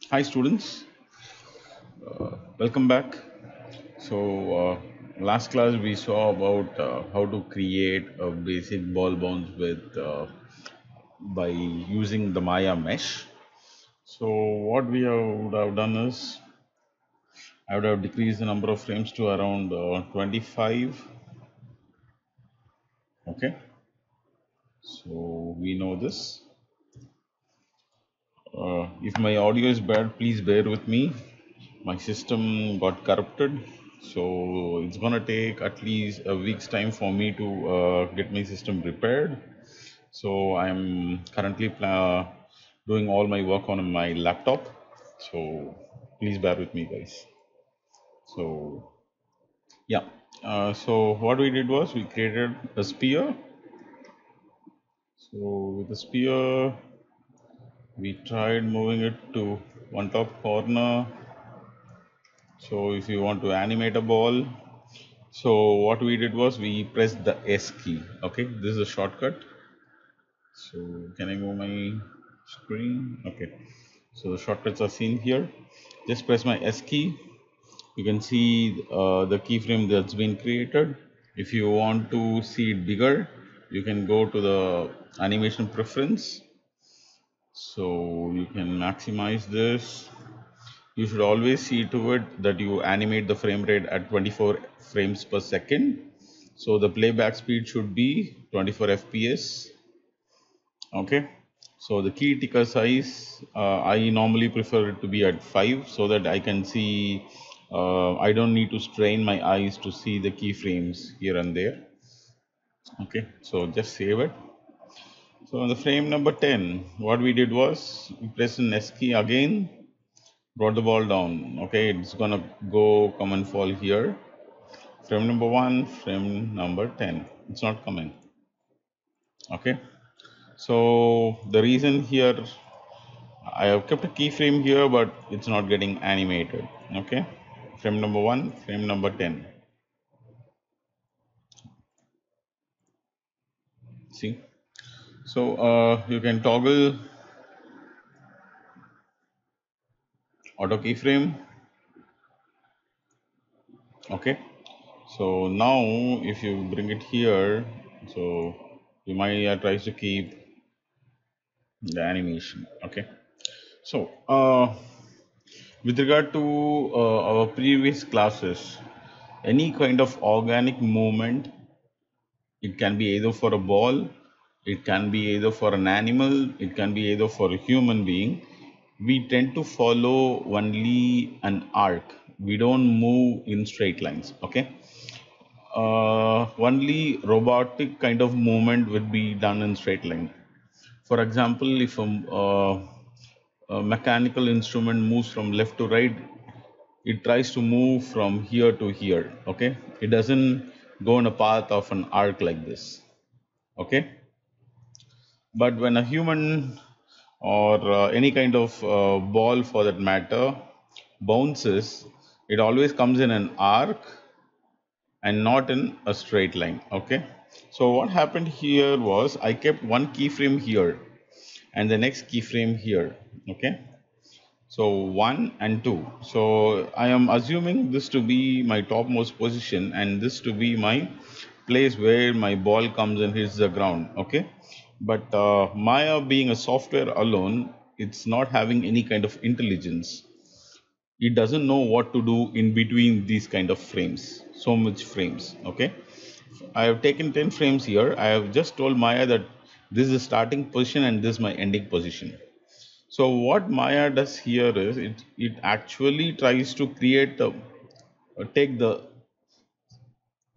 Hi students, welcome back. So last class we saw about how to create a basic ball bounce with by using the Maya mesh. So what would have done is I would have decreased the number of frames to around 25. Okay, so we know this. If my audio is bad, please bear with me. My system got corrupted, so it's gonna take at least a week's time for me to get my system repaired. So I'm currently doing all my work on my laptop, so please bear with me, guys. So yeah, so what we did was we created a sphere. So with the sphere we tried moving it to one top corner. So if you want to animate a ball, so what we did was we pressed the S key. Okay, this is a shortcut. So can I move my screen? Okay, so the shortcuts are seen here. Just press my S key. You can see the keyframe that's been created. If you want to see it bigger, you can go to the animation preference. So you can maximize this. You should always see to it that you animate the frame rate at 24 frames per second. So the playback speed should be 24 FPS. Okay. So the key ticker size, I normally prefer it to be at 5 so that I can see, I don't need to strain my eyes to see the keyframes here and there. Okay. So just save it. So on the frame number 10, what we did was we press an S key again, brought the ball down. Okay, it's gonna go come and fall here. Frame number 1, frame number 10. It's not coming. Okay, so the reason here I have kept a keyframe here, but it's not getting animated. Okay, frame number 1, frame number 10. See, so you can toggle auto keyframe. Okay, so now if you bring it here, so you might tries to keep the animation. Okay, so with regard to our previous classes, any kind of organic movement, it can be either for a ball, it can be either for an animal, it can be either for a human being. We tend to follow only an arc. We don't move in straight lines. Okay. Only robotic kind of movement would be done in straight line. For example, if a mechanical instrument moves from left to right, it tries to move from here to here. Okay, it doesn't go in a path of an arc like this. Okay, but when a human or any kind of ball for that matter bounces, it always comes in an arc and not in a straight line. Okay, so what happened here was I kept one keyframe here and the next keyframe here. Okay, so 1 and 2. So I am assuming this to be my topmost position and this to be my place where my ball comes and hits the ground. Okay, but Maya being a software alone, it's not having any kind of intelligence. It doesn't know what to do in between these kind of frames, so much frames. Okay, I have taken 10 frames here. I have just told Maya that this is the starting position and this is my ending position. So what Maya does here is it actually tries to create the take the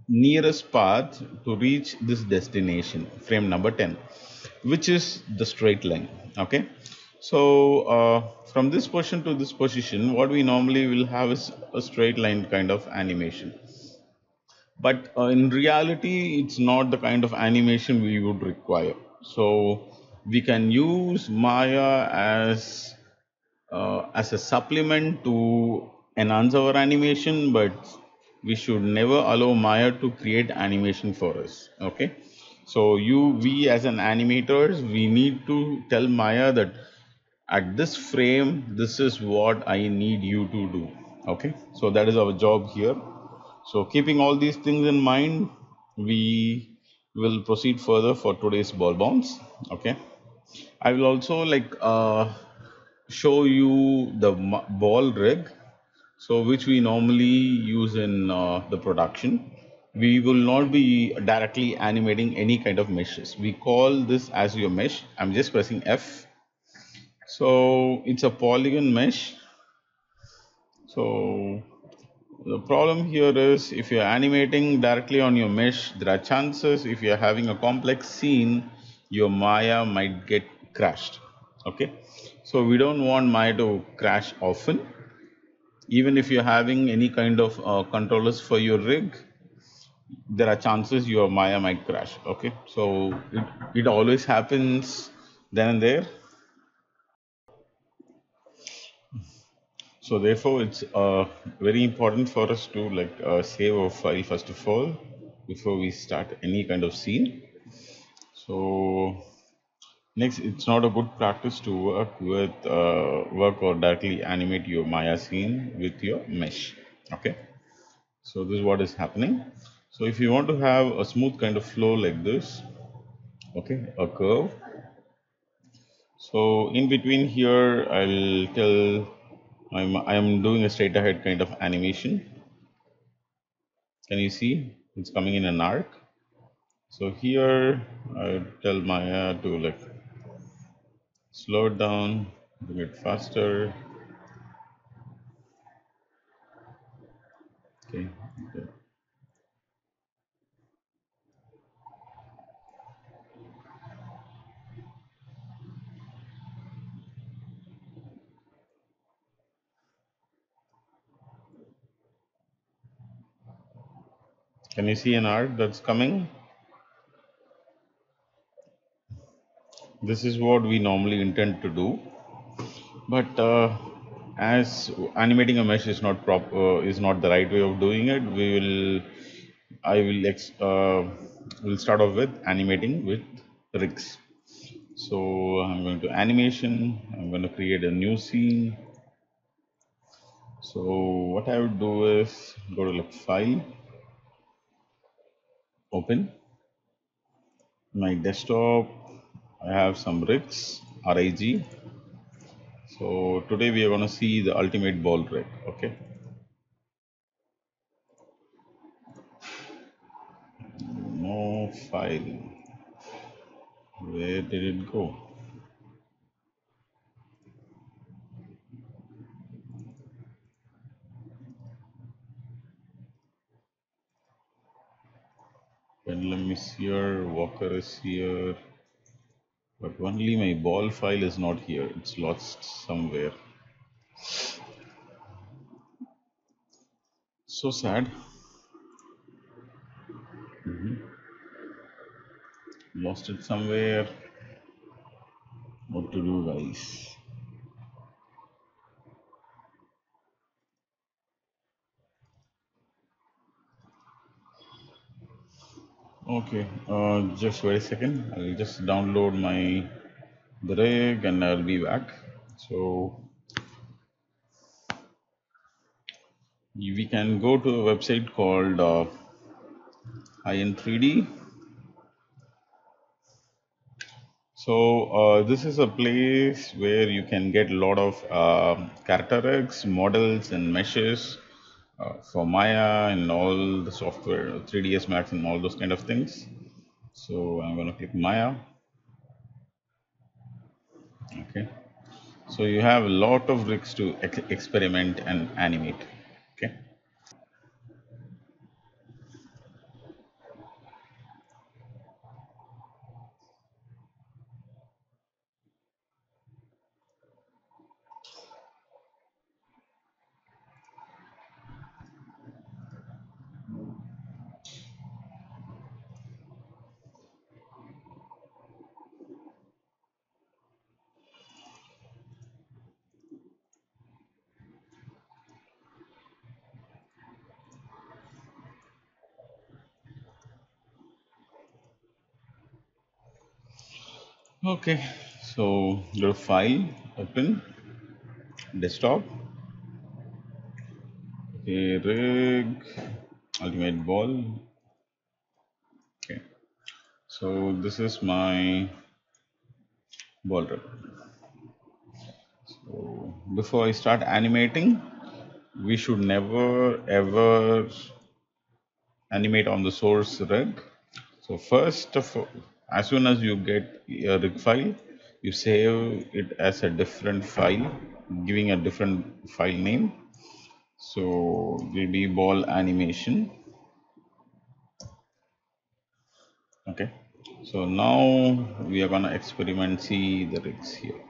nearest path to reach this destination, frame number 10, which is the straight line. Okay, so from this position to this position, what we normally will have is a straight line kind of animation, but in reality it's not the kind of animation we would require. So we can use Maya as a supplement to enhance our animation, but we should never allow Maya to create animation for us. Okay, so we as an animators, we need to tell Maya that at this frame, this is what I need you to do. Okay, so that is our job here. So keeping all these things in mind, we will proceed further for today's ball bounce. Okay, I will also show you the ball rig, so which we normally use in the production. We will not be directly animating any kind of meshes. We call this as your mesh. I'm just pressing F. So it's a polygon mesh. So the problem here is if you're animating directly on your mesh, there are chances if you're having a complex scene, your Maya might get crashed. Okay, so we don't want Maya to crash often. Even if you're having any kind of controllers for your rig, there are chances your Maya might crash. Okay, so it always happens then and there. So therefore, it's very important for us to save our file first of all before we start any kind of scene. So next, it's not a good practice to work or directly animate your Maya scene with your mesh. Okay, so this is what is happening. So if you want to have a smooth kind of flow like this, okay, a curve. So in between here, I'll tell I'm doing a straight ahead kind of animation. Can you see it's coming in an arc? So here I tell Maya to slow it down, bring it faster. Okay. Okay. Can you see an arc that's coming? This is what we normally intend to do, but as animating a mesh is not is not the right way of doing it, I will start off with animating with rigs. So I'm going to animation. I'm going to create a new scene. So what I would do is go to file, open my desktop. I have some rigs, RIG. So today we are going to see the ultimate ball rig. Okay. No file. Where did it go? Pendulum is here, Walker is here, but only my ball file is not here. It's lost somewhere. So sad. Lost it somewhere. What to do, guys? Okay, just wait a second. I'll just download my the rig and I'll be back. So we can go to a website called IN3D. So this is a place where you can get a lot of character rigs, models, and meshes for Maya and all the software, 3ds Max, and all those kind of things. So I'm going to click Maya. Okay. So you have a lot of rigs to experiment and animate. Okay. Okay, so go to file, open desktop. Okay, rig ultimate ball. Okay, so this is my ball rig. So before I start animating, we should never ever animate on the source rig. So first of all, as soon as you get a rig file, you save it as a different file, giving a different file name. So it will be ball animation. Okay. So now we are gonna experiment, see the rigs here.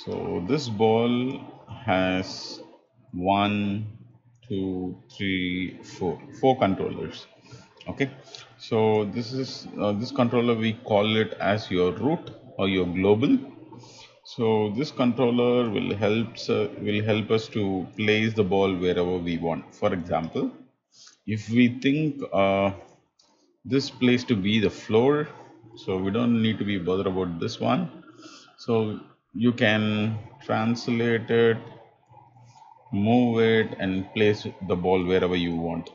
So this ball has 1, 2, 3, 4 controllers. Okay, so this controller, we call it as your root or your global. So this controller will help us to place the ball wherever we want. For example, if we think this place to be the floor, so we don't need to be bothered about this one. So you can translate it, move it, and place the ball wherever you want.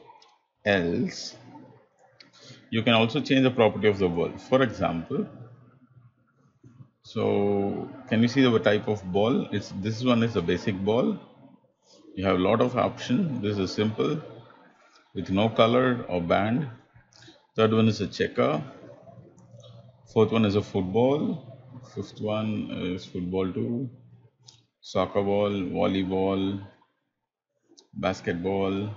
Else, you can also change the property of the ball. For example, so can you see the type of ball? This one is the basic ball. You have a lot of options. This is simple with no color or band. Third one is a checker. Fourth one is a football. Fifth one is football too. Soccer ball, volleyball, basketball,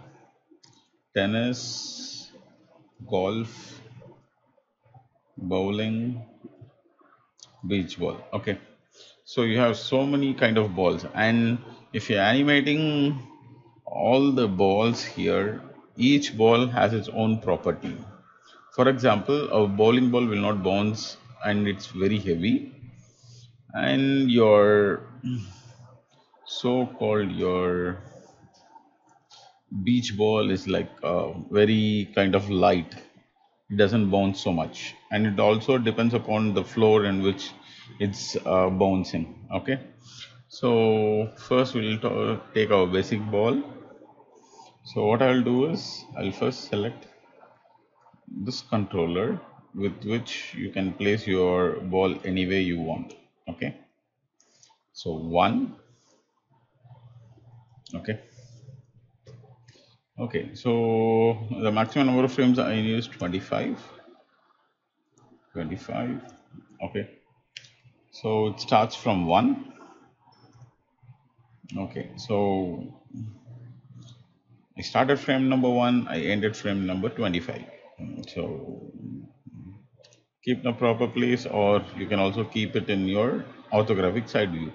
tennis, golf, bowling, beach ball. Okay, so you have so many kind of balls, and if you're animating all the balls here, each ball has its own property. For example, a bowling ball will not bounce and it's very heavy, and your so-called your beach ball is like very kind of light. It doesn't bounce so much, and it also depends upon the floor in which it's bouncing. Okay, so first we'll take our basic ball. So what I'll do is I'll first select this controller with which you can place your ball any way you want. Okay, so one. Okay, okay, so the maximum number of frames I use 25. 25. Okay, so it starts from 1. Okay, so I started frame number 1, I ended frame number 25. So keep the proper place, or you can also keep it in your orthographic side view.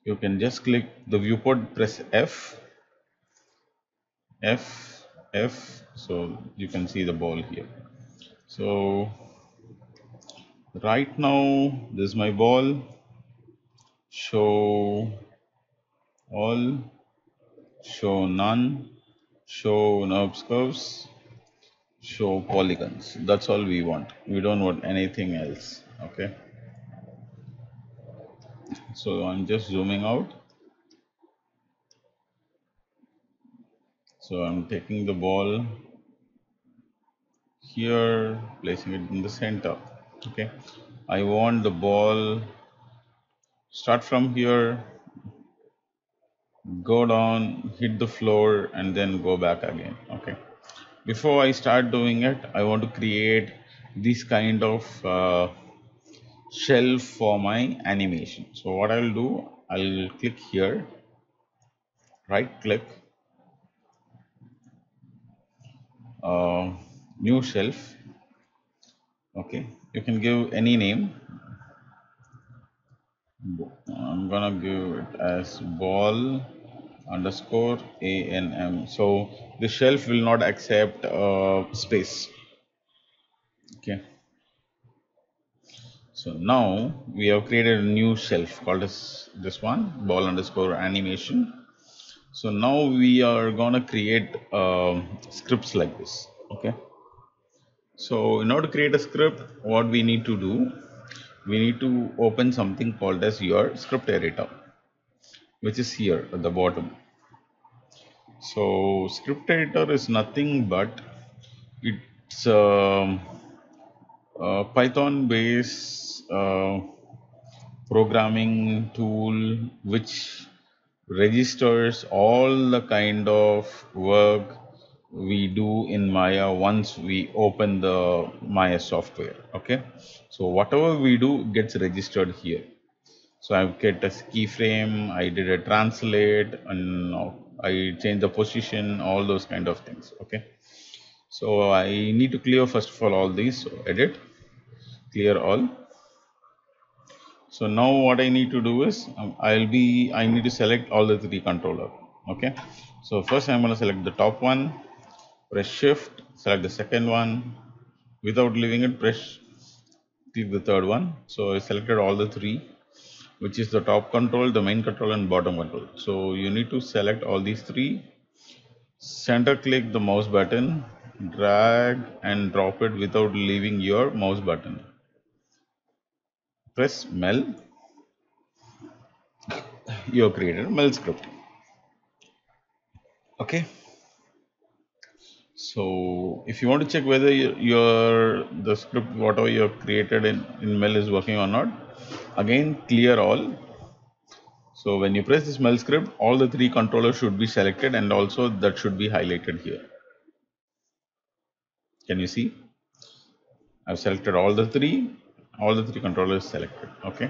You can just click the viewport, press F, F, F, so you can see the ball here. So right now this is my ball. Show all, show none, show NURBS curves, show polygons. That's all we want. We don't want anything else. Okay, so I'm just zooming out. So I'm taking the ball here, placing it in the center. Okay, I want the ball start from here, go down, hit the floor, and then go back again. Okay, before I start doing it, I want to create this kind of shelf for my animation. So what I'll do, I'll click here, right click, new shelf. Okay, you can give any name. I'm gonna give it as ball underscore ANM. So the shelf will not accept space. Okay, so now we have created a new shelf called as this one, ball underscore animation. So now we are gonna create scripts like this. Okay, so in order to create a script, what we need to do, we need to open something called as your script editor. which is here at the bottom. So script editor is nothing but it's a Python based programming tool which registers all the kind of work we do in Maya once we open the Maya software. Okay, so whatever we do gets registered here. So I've get a keyframe, I did a translate, and I changed the position, all those kind of things. Okay, so I need to clear first of all these. So edit, clear all. So now what I need to do is I need to select all the three controller. Okay, so first I'm going to select the top one, press shift, select the second one, without leaving it, press the third one. So I selected all the three, which is the top control, the main control, and bottom control. So you need to select all these three, center click the mouse button, drag and drop it without leaving your mouse button. Press Mel. You have created a Mel script. Okay. So if you want to check whether the script whatever you have created in Mel is working or not, again clear all. So when you press this Mel script, all the three controllers should be selected and also that should be highlighted here. Can you see? I've selected all the three controllers selected. Okay.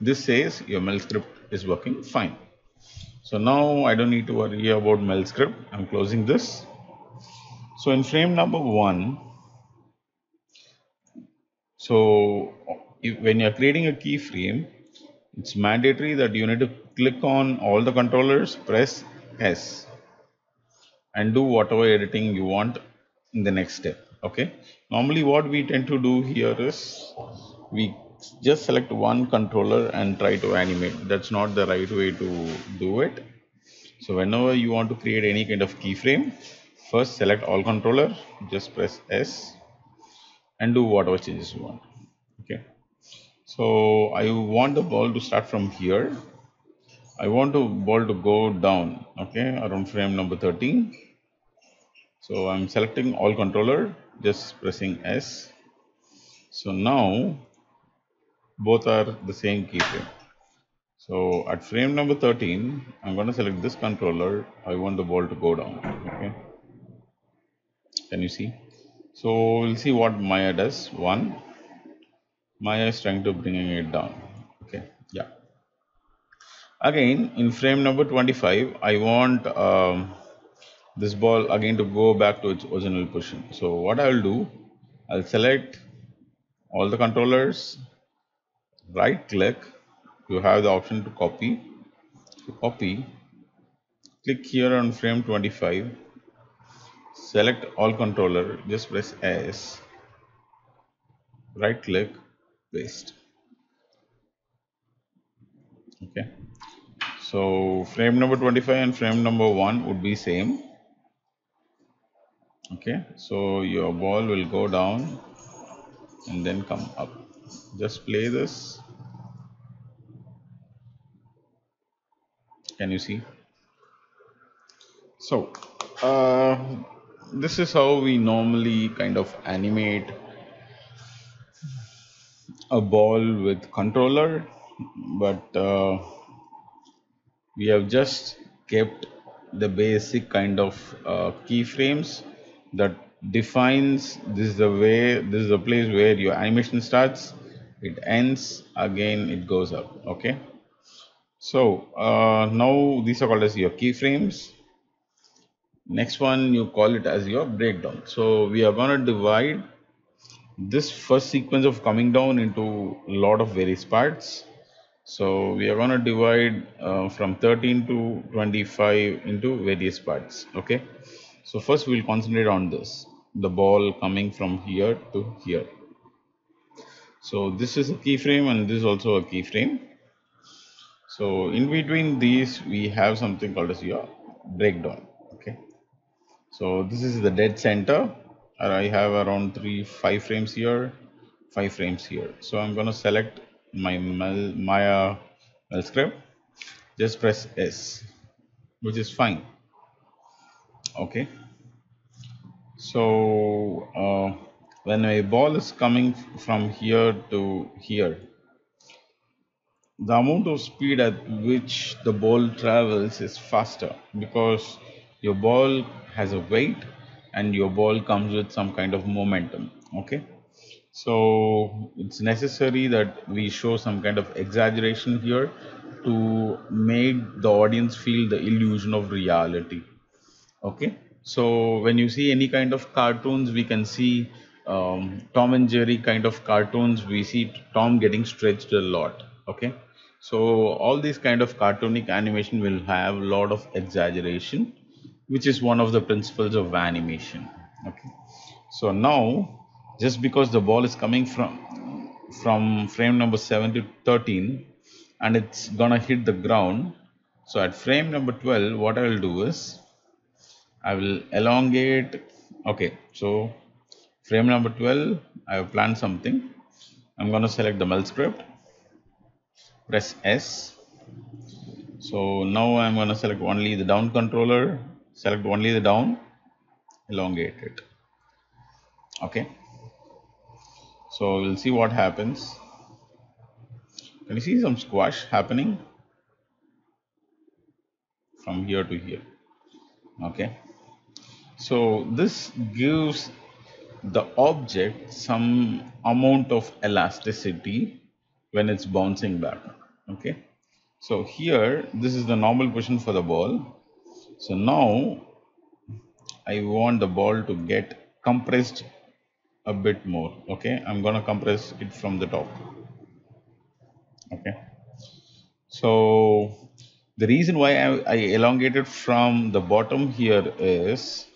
This says your Mel script is working fine. So now I don't need to worry about Mel script. I'm closing this. So in frame number 1, so when you're creating a keyframe, it's mandatory that you need to click on all the controllers, press S, and do whatever editing you want in the next step. Okay. Normally what we tend to do here is we just select one controller and try to animate. That's not the right way to do it. So whenever you want to create any kind of keyframe, first select all controller, just press S and do whatever changes you want. Okay. So I want the ball to start from here. I want the ball to go down, okay, around frame number 13. So I'm selecting all controller, just pressing S. So now both are the same keyframe. So at frame number 13, I'm going to select this controller. I want the ball to go down. Okay. Can you see? So we'll see what Maya does. One, Maya is trying to bringing it down. Okay. Yeah. Again, in frame number 25, I want this ball again to go back to its original position. So what I'll do, I'll select all the controllers, right click, you have the option to copy. So copy, click here on frame 25, select all controller, just press S, right click, paste. Okay. So frame number 25 and frame number 1 would be same. Okay. So your ball will go down and then come up. Just play this. Can you see? So this is how we normally kind of animate a ball with controller, but we have just kept the basic kind of keyframes that defines this is the place where your animation starts, it ends, again it goes up. Okay. So now these are called as your keyframes. Next one, you call it as your breakdown. So we are going to divide this first sequence of coming down into a lot of various parts. So we are going to divide from 13 to 25 into various parts. Okay. So first we'll concentrate on this, the ball coming from here to here. So this is a keyframe and this is also a keyframe. So in between these we have something called as your breakdown. Okay. So this is the dead center. I have around 5 frames here, 5 frames here. So I'm going to select my Maya Mel script, just press S, which is fine. Okay. So when a ball is coming from here to here, the amount of speed at which the ball travels is faster because your ball has a weight and your ball comes with some kind of momentum. Okay. So it's necessary that we show some kind of exaggeration here to make the audience feel the illusion of reality. Okay, so when you see any kind of cartoons, we can see Tom and Jerry kind of cartoons. We see Tom getting stretched a lot. Okay, so all these kind of cartoonic animation will have a lot of exaggeration, which is one of the principles of animation. Okay, so now just because the ball is coming from frame number 7 to 13 and it's gonna hit the ground, so at frame number 12 what I will do is I will elongate. Okay, so frame number 12, I have planned something. I'm going to select the meld script, press S. So now I'm going to select only the down controller, select only the down, elongate it. Okay, so we'll see what happens. Can you see some squash happening from here to here? Okay, so this gives the object some amount of elasticity when it's bouncing back. Okay, so here this is the normal position for the ball. So now I want the ball to get compressed a bit more. Okay, I'm gonna compress it from the top. Okay, so the reason why I elongated from the bottom here is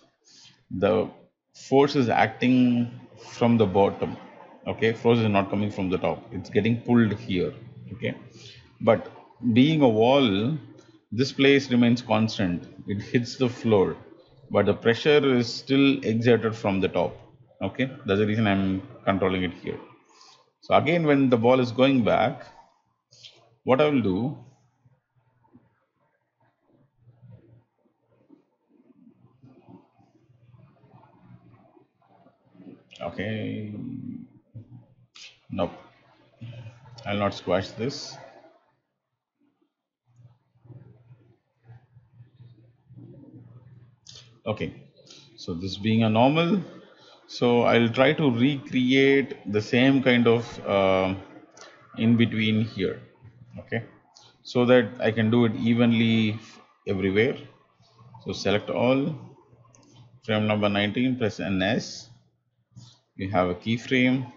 the force is acting from the bottom. Okay, force is not coming from the top, it's getting pulled here. Okay, but being a wall, this place remains constant, it hits the floor, but the pressure is still exerted from the top. Okay, that's the reason I'm controlling it here. So again, when the ball is going back, what I will do, okay, nope, I'll not squash this. Okay, so this being a normal, so I'll try to recreate the same kind of in between here. Okay, so that I can do it evenly everywhere. So select all, frame number 19, press NS. We have a keyframe.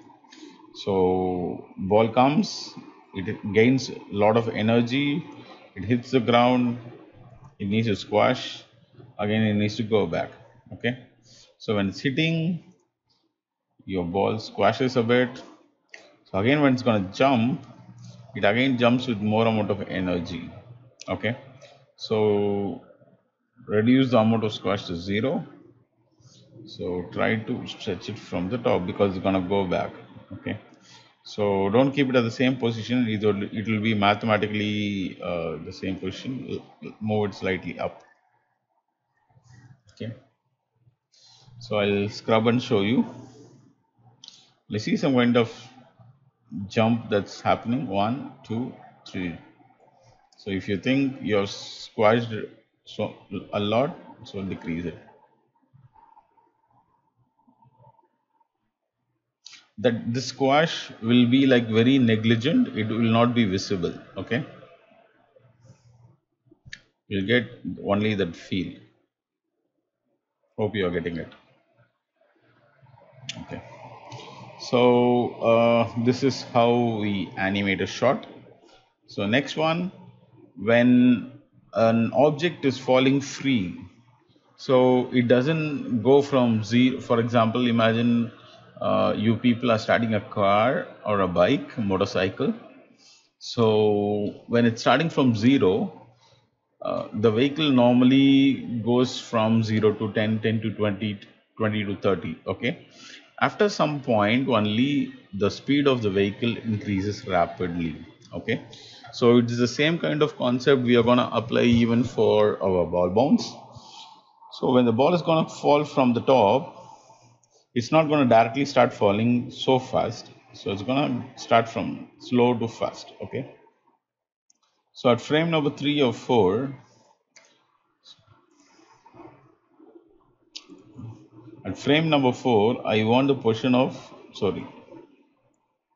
So ball comes, it gains a lot of energy, it hits the ground, it needs to squash, again it needs to go back. Okay, so when it's hitting, your ball squashes a bit. So again, when it's going to jump, it again jumps with more amount of energy. Okay, so reduce the amount of squash to 0. So try to stretch it from the top because it's going to go back. Okay, so don't keep it at the same position, it will be mathematically the same position. Move it slightly up. Okay, so I'll scrub and show you. Let's see some kind of jump that's happening. 1, 2, 3. So if you think you're squashed so a lot, so decrease it. That the squash will be like very negligent, it will not be visible. Okay, you'll get only that feel. Hope you are getting it. Okay, so this is how we animate a shot. So next one, when an object is falling free, so it doesn't go from zero. For example, imagine you people are starting a car or a bike, motorcycle. So when it's starting from 0, the vehicle normally goes from 0 to 10, 10 to 20, 20 to 30. Okay, after some point only the speed of the vehicle increases rapidly. Okay, so it is the same kind of concept we are going to apply even for our ball bounce. So when the ball is going to fall from the top, it's not going to directly start falling so fast. So it's going to start from slow to fast. Okay, so at frame number 3 or 4, at frame number 4, I want the position of, sorry.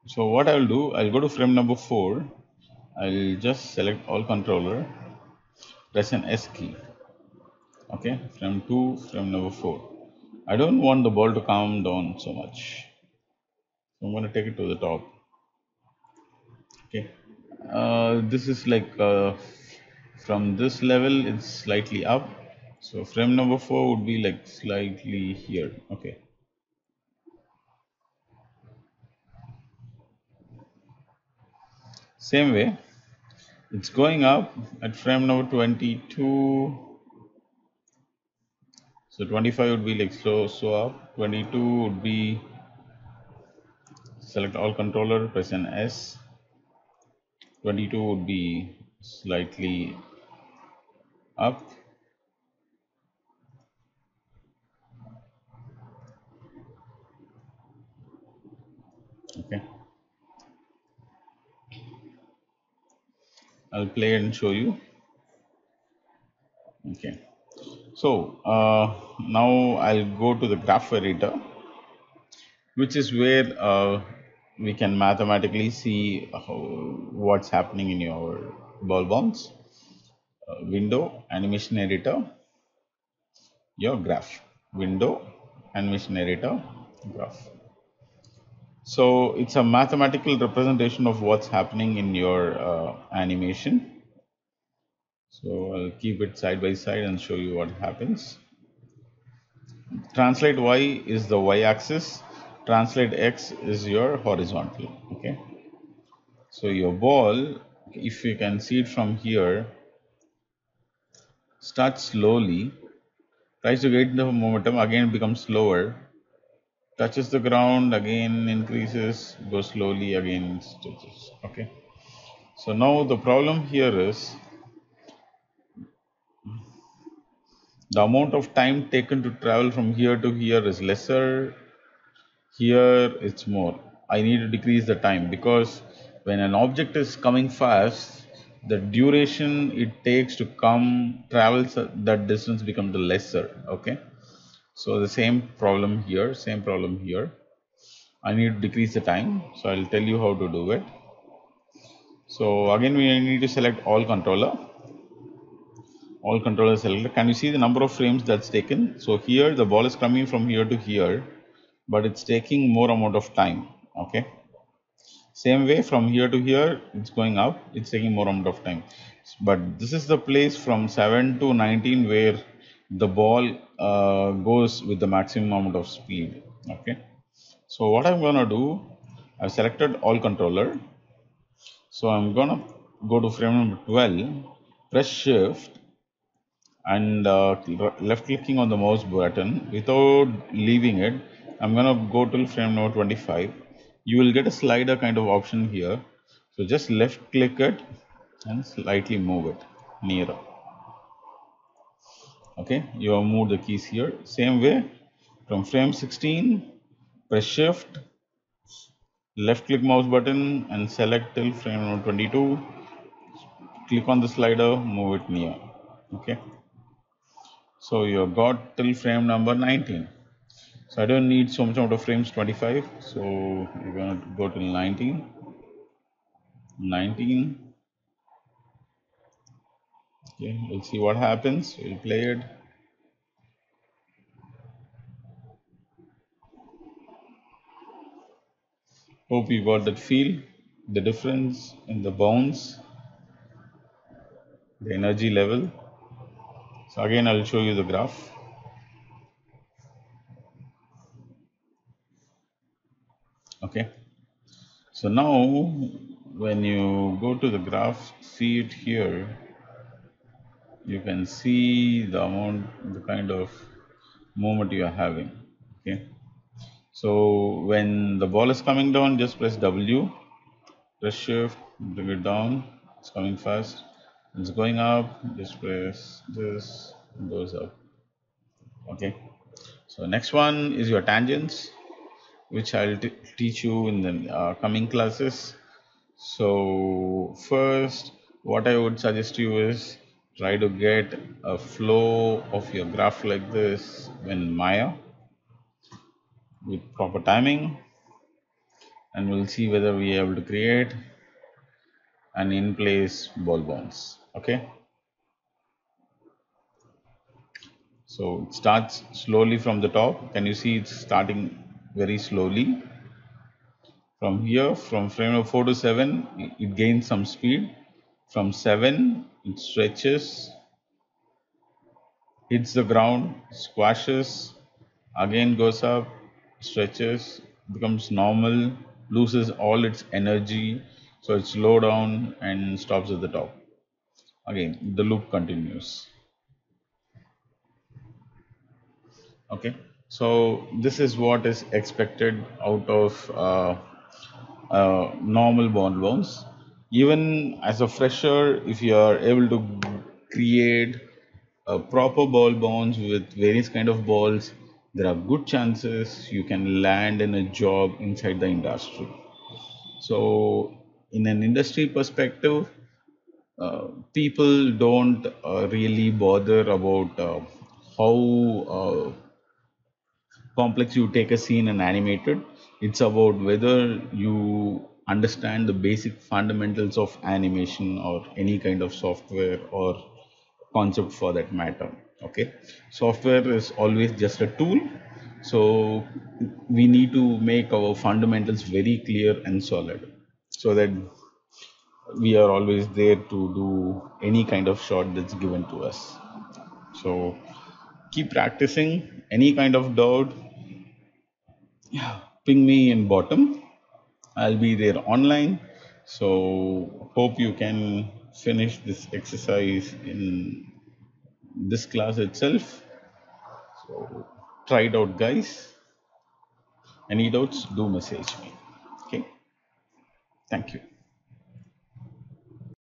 So what I will do, I'll go to frame number 4. I'll just select all controller, press an S key. Okay, frame 2, frame number 4. I don't want the ball to come down so much. So I'm going to take it to the top. Okay, this is like from this level, it's slightly up. So frame number 4 would be like slightly here. Okay. Same way, it's going up at frame number 22. So 25 would be like so up. 22 would be select all controller, press an S. 22 would be slightly up. Okay. I'll play and show you. Okay. So now I'll go to the graph editor, which is where we can mathematically see what's happening in your ball bounce. Window, animation editor, your graph. Window, animation editor, graph. So it's a mathematical representation of what's happening in your animation. So I'll keep it side by side and show you what happens. Translate Y is the Y axis. Translate X is your horizontal. Okay. So your ball, if you can see it from here, starts slowly, tries to get the momentum, again becomes slower, touches the ground, again increases, goes slowly, again touches. Okay. So now the problem here is the amount of time taken to travel from here to here is lesser. Here it's more. I need to decrease the time because when an object is coming fast, the duration it takes to come travels that distance becomes the lesser. Okay. So the same problem here, same problem here. I need to decrease the time. So I'll tell you how to do it. So again, we need to select all controller. All controllers selected. Can you see the number of frames that's taken? So here the ball is coming from here to here, but it's taking more amount of time. Okay. Same way from here to here, it's going up. It's taking more amount of time. But this is the place from 7 to 19 where the ball goes with the maximum amount of speed. Okay. So what I'm gonna do, I've selected all controller. So I'm gonna go to frame number 12, press shift and left clicking on the mouse button without leaving it. I'm gonna go till frame number 25. You will get a slider kind of option here, so just left click it and slightly move it nearer. Okay, you have moved the keys here. Same way from frame 16, press shift, left click mouse button and select till frame number 22. Click on the slider, move it near. Okay, so you have got till frame number 19. So I don't need so much amount of frames, 25. So you're going to go to 19. 19. Okay, we'll see what happens. We'll play it. Hope you got that feel, the difference in the bounce, the energy level. So again, I'll show you the graph. Okay. So now when you go to the graph, see it here, you can see the amount, the kind of movement you are having. Okay. So when the ball is coming down, just press W, press shift, bring it down. It's coming fast. It's going up. Just press this, it goes up. Okay. So next one is your tangents, which I'll teach you in the coming classes. So first, what I would suggest you is try to get a flow of your graph like this in Maya with proper timing, and we'll see whether we are able to create an in-place ball bounce. Okay. So it starts slowly from the top. Can you see it's starting very slowly? From here, from frame of 4 to 7, it gains some speed. From 7, it stretches, hits the ground, squashes, again goes up, stretches, becomes normal, loses all its energy, so it's slow down and stops at the top. Again, the loop continues. Okay, so this is what is expected out of normal ball bounce. Even as a fresher, if you are able to create a proper ball bounce with various kind of balls, there are good chances you can land in a job inside the industry. So in an industry perspective, people don't really bother about how complex you take a scene and animate it. It's about whether you understand the basic fundamentals of animation or any kind of software or concept for that matter. Okay, software is always just a tool, so we need to make our fundamentals very clear and solid so that we are always there to do any kind of shot that's given to us. So keep practicing. Any kind of doubt, ping me in bottom. I'll be there online. So hope you can finish this exercise in this class itself. So try it out, guys. Any doubts, do message me. Okay. Thank you.